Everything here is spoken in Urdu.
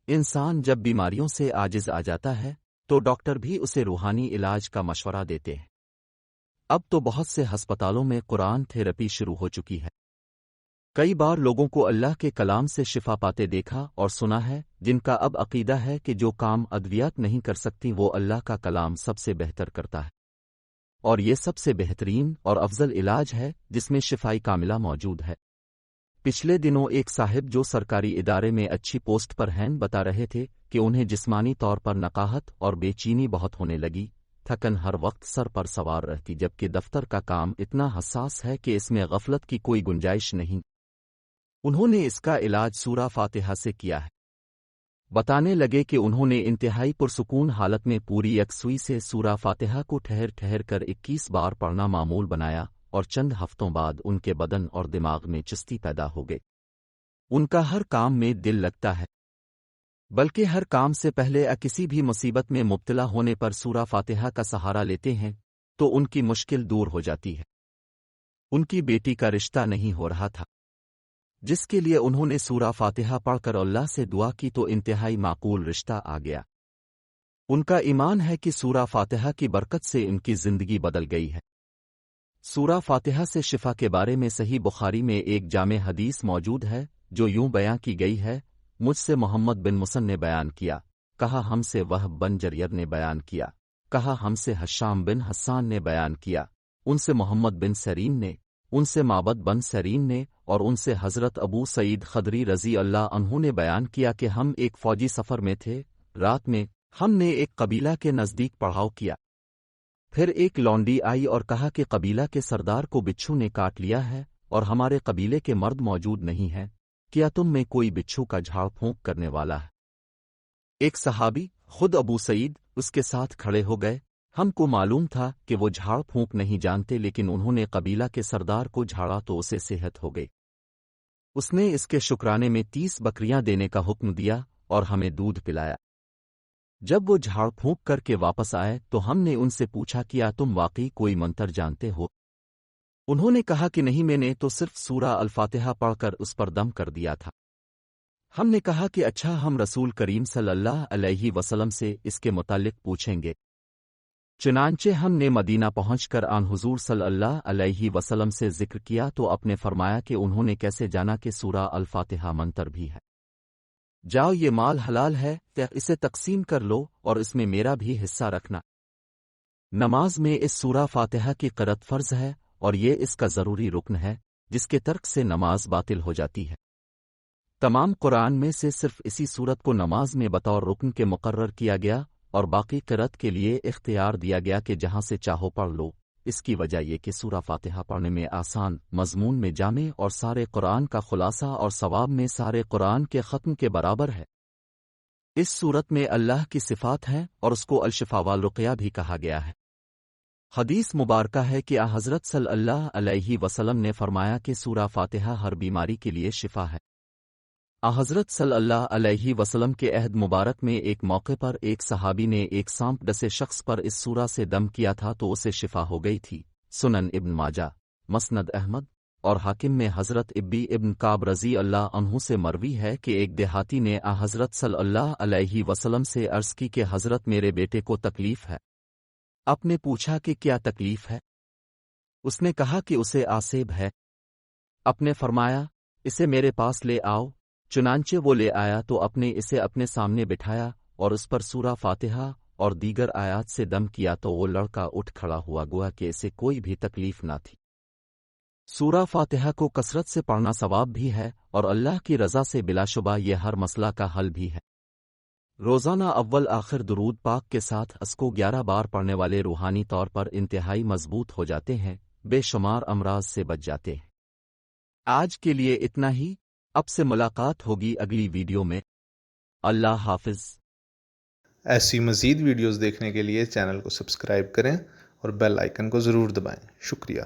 انسان جب بیماریوں سے عاجز آ جاتا ہے تو ڈاکٹر بھی اسے روحانی علاج کا مشورہ دیتے ہیں۔ اب تو بہت سے ہسپتالوں میں قرآن تھیراپی شروع ہو چکی ہے۔ کئی بار لوگوں کو اللہ کے کلام سے شفا پاتے دیکھا اور سنا ہے، جن کا اب عقیدہ ہے کہ جو کام ادویات نہیں کر سکتی وہ اللہ کا کلام سب سے بہتر کرتا ہے، اور یہ سب سے بہترین اور افضل علاج ہے جس میں شفائی کاملہ موجود ہے۔ پچھلے دنوں ایک صاحب جو سرکاری ادارے میں اچھی پوسٹ پر ہیں بتا رہے تھے کہ انہیں جسمانی طور پر نقاہت اور بے چینی بہت ہونے لگی، تھکن ہر وقت سر پر سوار رہتی، جبکہ دفتر کا کام اتنا حساس ہے کہ اس میں غفلت کی کوئی گنجائش نہیں۔ انہوں نے اس کا علاج سورہ فاتحہ سے کیا ہے۔ بتانے لگے کہ انہوں نے انتہائی پرسکون حالت میں پوری یکسوئی سے سورہ فاتحہ کو ٹھہر ٹھہر کر 21 بار پڑھنا معمول بنایا، اور چند ہفتوں بعد ان کے بدن اور دماغ میں چستی پیدا ہو گئی۔ ان کا ہر کام میں دل لگتا ہے، بلکہ ہر کام سے پہلے کسی بھی مصیبت میں مبتلا ہونے پر سورہ فاتحہ کا سہارا لیتے ہیں تو ان کی مشکل دور ہو جاتی ہے۔ ان کی بیٹی کا رشتہ نہیں ہو رہا تھا، جس کے لیے انہوں نے سورہ فاتحہ پڑھ کر اللہ سے دعا کی تو انتہائی معقول رشتہ آ گیا۔ ان کا ایمان ہے کہ سورہ فاتحہ کی برکت سے ان کی زندگی بدل گئی ہے۔ سورہ فاتحہ سے شفا کے بارے میں صحیح بخاری میں ایک جامع حدیث موجود ہے جو یوں بیان کی گئی ہے: مجھ سے محمد بن مسن نے بیان کیا، کہا ہم سے وہب بن جریر نے بیان کیا، کہا ہم سے حشام بن حسان نے بیان کیا، ان سے محمد بن سیرین نے، ان سے معبد بن سیرین نے، اور ان سے حضرت ابو سعید خدری رضی اللہ عنہ نے بیان کیا کہ ہم ایک فوجی سفر میں تھے، رات میں ہم نے ایک قبیلہ کے نزدیک پڑاؤ کیا۔ پھر ایک لونڈی آئی اور کہا کہ قبیلہ کے سردار کو بچھو نے کاٹ لیا ہے اور ہمارے قبیلے کے مرد موجود نہیں ہیں، کیا تم میں کوئی بچھو کا جھاڑ پھونک کرنے والا ہے؟ ایک صحابی، خود ابو سعید، اس کے ساتھ کھڑے ہو گئے۔ ہم کو معلوم تھا کہ وہ جھاڑ پھونک نہیں جانتے، لیکن انہوں نے قبیلہ کے سردار کو جھاڑا تو اسے صحت ہو گئی۔ اس نے اس کے شکرانے میں 30 بکریاں دینے کا حکم دیا اور ہمیں دودھ پلایا۔ جب وہ جھاڑ پھونک کر کے واپس آئے تو ہم نے ان سے پوچھا کیا تم واقعی کوئی منتر جانتے ہو؟ انہوں نے کہا کہ نہیں، میں نے تو صرف سورہ الفاتحہ پڑھ کر اس پر دم کر دیا تھا۔ ہم نے کہا کہ اچھا، ہم رسول کریم صلی اللہ علیہ وسلم سے اس کے متعلق پوچھیں گے۔ چنانچہ ہم نے مدینہ پہنچ کر آن حضور صلی اللہ علیہ وسلم سے ذکر کیا تو آپ نے فرمایا کہ انہوں نے کیسے جانا کہ سورہ الفاتحہ منتر بھی ہے۔ جاؤ، یہ مال حلال ہے، اسے تقسیم کر لو اور اس میں میرا بھی حصہ رکھنا۔ نماز میں اس سورہ فاتحہ کی قرأت فرض ہے اور یہ اس کا ضروری رکن ہے، جس کے ترک سے نماز باطل ہو جاتی ہے۔ تمام قرآن میں سے صرف اسی سورت کو نماز میں بطور رکن کے مقرر کیا گیا اور باقی قرأت کے لیے اختیار دیا گیا کہ جہاں سے چاہو پڑھ لو۔ اس کی وجہ یہ کہ سورہ فاتحہ پڑھنے میں آسان، مضمون میں جامع اور سارے قرآن کا خلاصہ اور ثواب میں سارے قرآن کے ختم کے برابر ہے۔ اس سورت میں اللہ کی صفات ہیں اور اس کو الشفا والرقیہ بھی کہا گیا ہے۔ حدیث مبارکہ ہے کہ حضرت صلی اللہ علیہ وسلم نے فرمایا کہ سورہ فاتحہ ہر بیماری کے لیے شفا ہے۔ حضرت صلی اللہ علیہ وسلم کے عہد مبارک میں ایک موقع پر ایک صحابی نے ایک سانپ ڈسے شخص پر اس سورہ سے دم کیا تھا تو اسے شفا ہو گئی تھی۔ سنن ابن ماجہ، مسند احمد اور حاکم میں حضرت ابی ابن کعب رضی اللہ عنہ سے مروی ہے کہ ایک دیہاتی نے حضرت صلی اللہ علیہ وسلم سے عرض کی کہ حضرت میرے بیٹے کو تکلیف ہے۔ آپ نے پوچھا کہ کیا تکلیف ہے؟ اس نے کہا کہ اسے آسیب ہے۔ آپ نے فرمایا اسے میرے پاس لے آؤ۔ چنانچہ وہ لے آیا تو اپنے اسے اپنے سامنے بٹھایا اور اس پر سورہ فاتحہ اور دیگر آیات سے دم کیا تو وہ لڑکا اٹھ کھڑا ہوا، گویا کہ اسے کوئی بھی تکلیف نہ تھی۔ سورہ فاتحہ کو کثرت سے پڑھنا ثواب بھی ہے اور اللہ کی رضا سے بلا شبہ یہ ہر مسئلہ کا حل بھی ہے۔ روزانہ اول آخر درود پاک کے ساتھ اس کو 11 بار پڑھنے والے روحانی طور پر انتہائی مضبوط ہو جاتے ہیں، بے شمار امراض سے بچ جاتے ہیں۔ آج کے لیے اتنا ہی، اب سے ملاقات ہوگی اگلی ویڈیو میں۔ اللہ حافظ۔ ایسی مزید ویڈیوز دیکھنے کے لیے چینل کو سبسکرائب کریں اور بیل آئیکن کو ضرور دبائیں۔ شکریہ۔